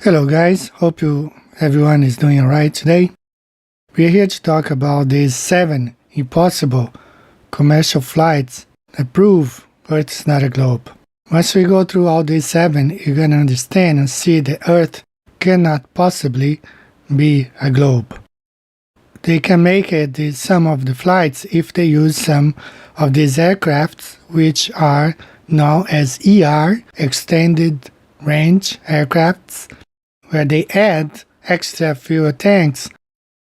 Hello guys, hope everyone is doing alright today. We're here to talk about these 7 impossible commercial flights that prove Earth is not a globe. Once we go through all these 7, you're gonna understand and see that Earth cannot possibly be a globe. They can make it some of the flights if they use some of these aircrafts which are known as ER, Extended Range Aircrafts, where they add extra fuel tanks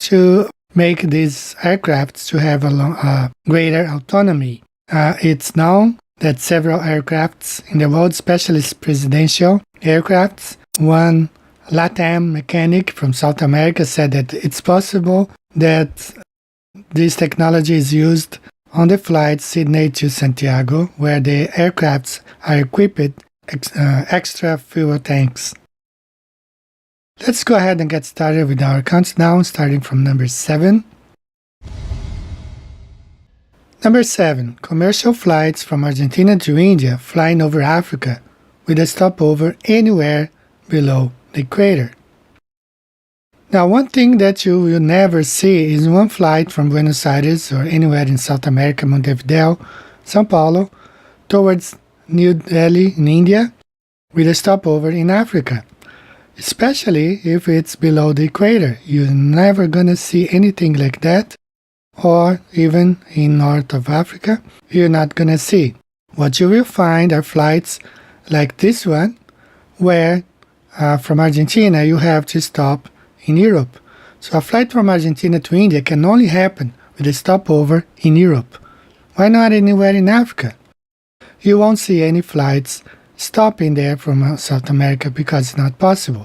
to make these aircrafts to have a greater autonomy. It's known that several aircrafts in the world, especially presidential aircrafts, one LATAM mechanic from South America said that it's possible that this technology is used on the flight Sydney to Santiago, where the aircrafts are equipped extra fuel tanks. Let's go ahead and get started with our countdown, starting from number 7. Number 7. Commercial flights from Argentina to India flying over Africa with a stopover anywhere below the equator. Now, one thing that you will never see is one flight from Buenos Aires or anywhere in South America, Montevideo, São Paulo, towards New Delhi in India with a stopover in Africa. Especially if it's below the equator. You're never gonna see anything like that, or even in north of Africa, you're not gonna see. What you will find are flights like this one, where from Argentina you have to stop in Europe. So a flight from Argentina to India can only happen with a stopover in Europe. Why not anywhere in Africa? You won't see any flights stopping there from South America because it's not possible.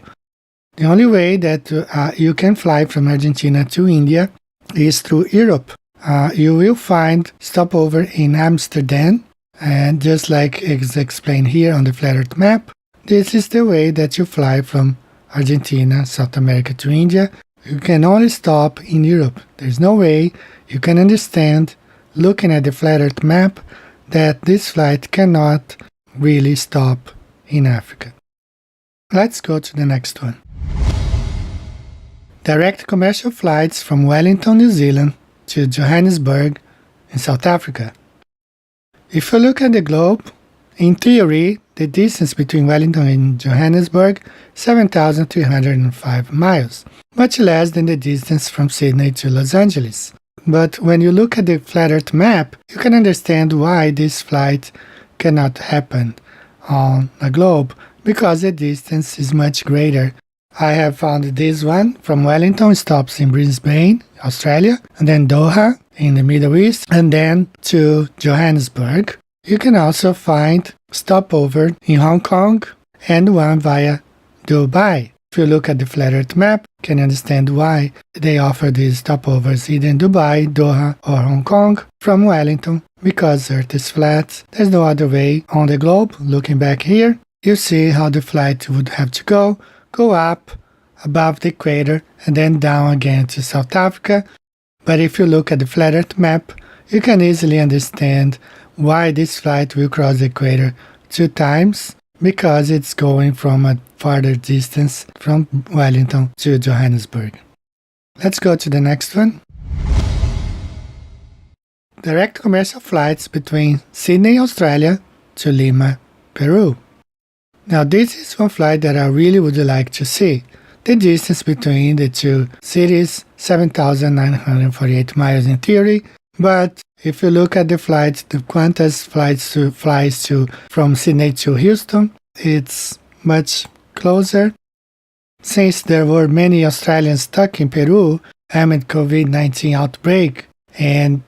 The only way that you can fly from Argentina to India is through Europe. You will find stopover in Amsterdam, and just like is explained here on the flat Earth map, this is the way that you fly from Argentina, South America to India. You can only stop in Europe. There's no way you can understand, looking at the flat Earth map, that this flight cannot really stop in Africa. Let's go to the next one. Direct commercial flights from Wellington, New Zealand to Johannesburg in South Africa. If you look at the globe, in theory, the distance between Wellington and Johannesburg is 7,305 miles, much less than the distance from Sydney to Los Angeles. But when you look at the flat Earth map, you can understand why this flight cannot happen on a globe, because the distance is much greater. I have found this one from Wellington, stops in Brisbane, Australia, and then Doha in the Middle East, and then to Johannesburg. You can also find stopover in Hong Kong and one via Dubai. If you look at the flat Earth map, you can understand why they offer these stopovers either in Dubai, Doha, or Hong Kong from Wellington, because Earth is flat. There's no other way on the globe. Looking back here, you see how the flight would have to go up above the equator and then down again to South Africa. But if you look at the flat Earth map, you can easily understand why this flight will cross the equator 2 times, because it's going from a farther distance from Wellington to Johannesburg. Let's go to the next one. Direct commercial flights between Sydney, Australia to Lima, Peru. Now this is one flight that I really would like to see. The distance between the two cities, 7,948 miles in theory, but if you look at the flights, the Qantas flies from Sydney to Houston, it's much closer. Since there were many Australians stuck in Peru amid COVID-19 outbreak, and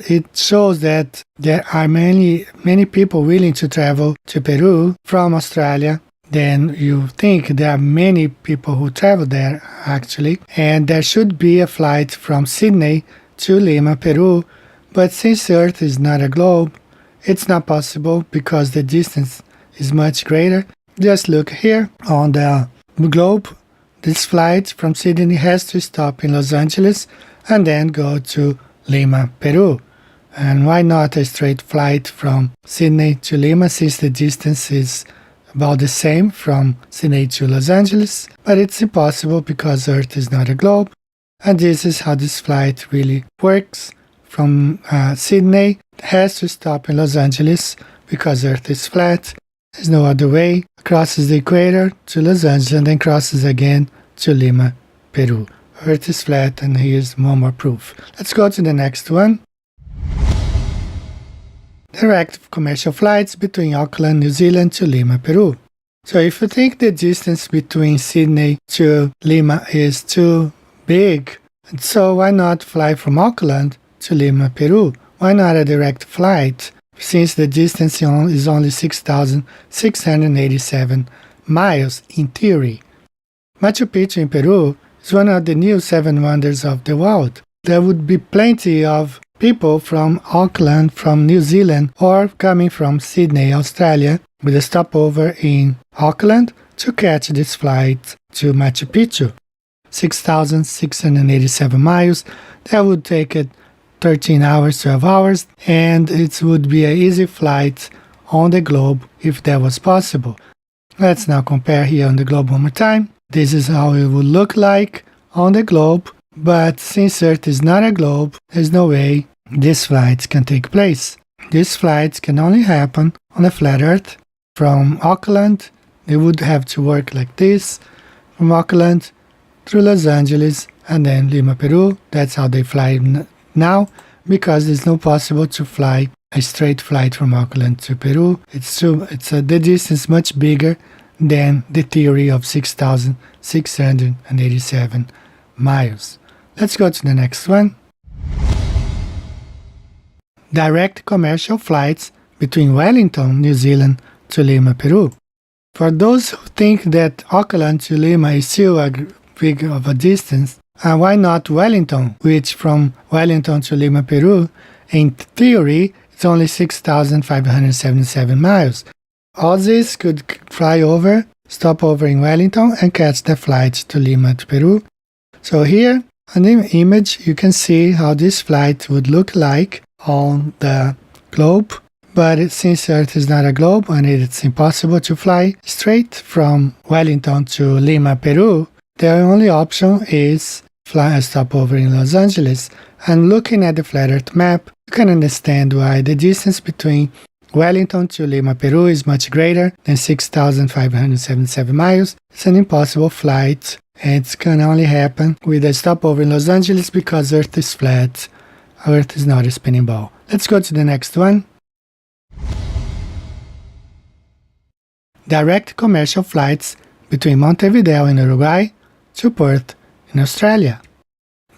it shows that there are many people willing to travel to Peru from Australia. Then you think there are many people who travel there actually, and there should be a flight from Sydney to Lima, Peru. But since Earth is not a globe, it's not possible because the distance is much greater. Just look here on the globe. This flight from Sydney has to stop in Los Angeles and then go to Lima, Peru. And why not a straight flight from Sydney to Lima, since the distance is about the same from Sydney to Los Angeles, but it's impossible because Earth is not a globe. And this is how this flight really works. From Sydney, it has to stop in Los Angeles because Earth is flat. There's no other way. Crosses the equator to Los Angeles and then crosses again to Lima, Peru. Earth is flat, and here's one more proof. Let's go to the next one. Direct commercial flights between Auckland, New Zealand to Lima, Peru. So if you think the distance between Sydney to Lima is too big, so why not fly from Auckland to Lima, Peru? Why not a direct flight, since the distance is only 6,687 miles in theory? Machu Picchu in Peru is one of the new 7 wonders of the world. There would be plenty of people from Auckland, from New Zealand, or coming from Sydney, Australia, with a stopover in Auckland to catch this flight to Machu Picchu. 6,687 miles. That would take it 13 hours, 12 hours, and it would be an easy flight on the globe if that was possible. Let's now compare here on the globe one more time. This is how it would look like on the globe, but since Earth is not a globe, there's no way these flights can take place. These flights can only happen on a flat Earth. From Auckland, they would have to work like this, from Auckland through Los Angeles and then Lima, Peru. That's how they fly now, because it's not possible to fly a straight flight from Auckland to Peru. The distance much bigger than the theory of 6,687 miles. Let's go to the next one. Direct commercial flights between Wellington, New Zealand to Lima, Peru. For those who think that Auckland to Lima is still a big of a distance, why not Wellington, which from Wellington to Lima, Peru, in theory, it's only 6,577 miles. Aussies could fly over, stop over in Wellington, and catch the flight to Lima to Peru. So here, on the image, you can see how this flight would look like on the globe, but since Earth is not a globe and it's impossible to fly straight from Wellington to Lima, Peru, the only option is fly a stopover in Los Angeles. And looking at the flat Earth map, you can understand why the distance between Wellington to Lima, Peru is much greater than 6,577 miles. It's an impossible flight, and it can only happen with a stopover in Los Angeles because Earth is flat. Earth is not a spinning ball. Let's go to the next one. Direct commercial flights between Montevideo in Uruguay to Perth in Australia.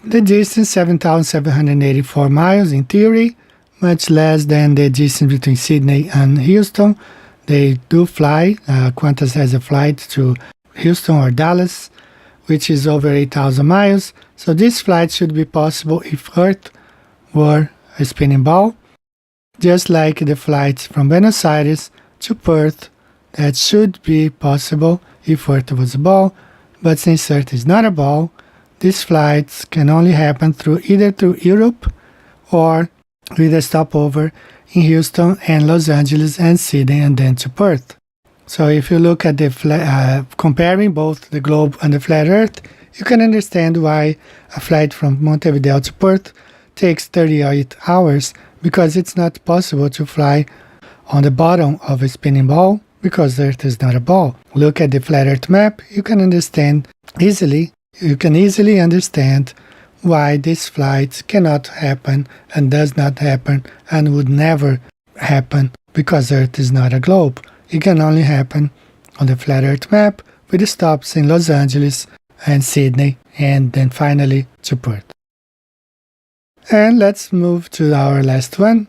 The distance 7,784 miles in theory, much less than the distance between Sydney and Houston. They do fly. Qantas has a flight to Houston or Dallas, which is over 8,000 miles. So this flight should be possible if Earth were a spinning ball, just like the flights from Buenos Aires to Perth. That should be possible if Earth was a ball, but since Earth is not a ball, these flights can only happen either through Europe or with a stopover in Houston and Los Angeles and Sydney and then to Perth. So if you look at the comparing both the globe and the flat Earth, you can understand why a flight from Montevideo to Perth takes 38 hours, because it's not possible to fly on the bottom of a spinning ball because Earth is not a ball. Look at the flat Earth map, you can easily understand why these flights cannot happen and does not happen and would never happen because Earth is not a globe. It can only happen on the flat Earth map with the stops in Los Angeles and Sydney and then finally to Perth. And let's move to our last one.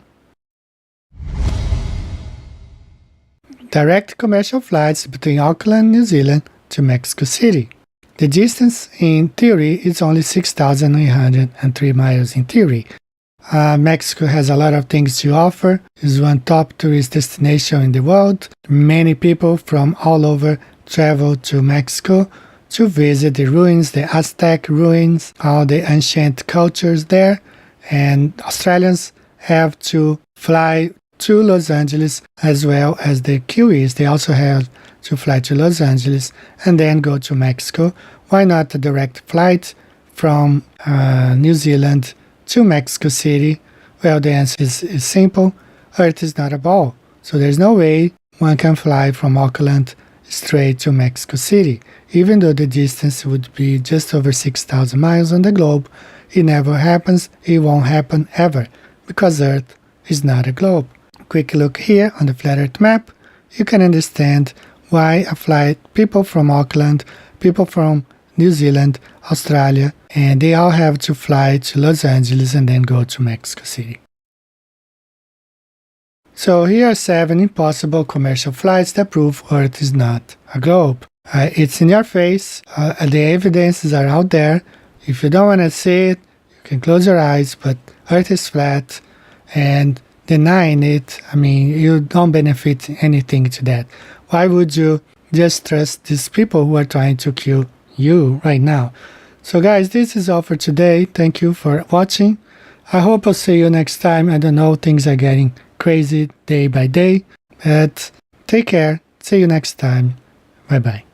Direct commercial flights between Auckland, New Zealand to Mexico City. The distance in theory is only 6,803 miles in theory. Mexico has a lot of things to offer. It's one top tourist destination in the world. Many people from all over travel to Mexico to visit the ruins, the Aztec ruins, all the ancient cultures there. And Australians have to fly to Los Angeles as well as the Kiwis. They also have to fly to Los Angeles and then go to Mexico? Why not a direct flight from New Zealand to Mexico City? Well, the answer is simple. Earth is not a ball, so there's no way one can fly from Auckland straight to Mexico City. Even though the distance would be just over 6,000 miles on the globe, it never happens, it won't happen ever, because Earth is not a globe. Quick look here on the flat Earth map, you can understand why a flight, people from Auckland, people from New Zealand, Australia, and they all have to fly to Los Angeles and then go to Mexico City. So here are 7 impossible commercial flights that prove Earth is not a globe. It's in your face, the evidences are out there. If you don't want to see it, you can close your eyes, but Earth is flat, and denying it, I mean, you don't benefit anything to that. Why would you just trust these people who are trying to kill you right now? So guys, this is all for today. Thank you for watching. I hope I'll see you next time. I don't know, things are getting crazy day by day, but take care. See you next time. Bye bye.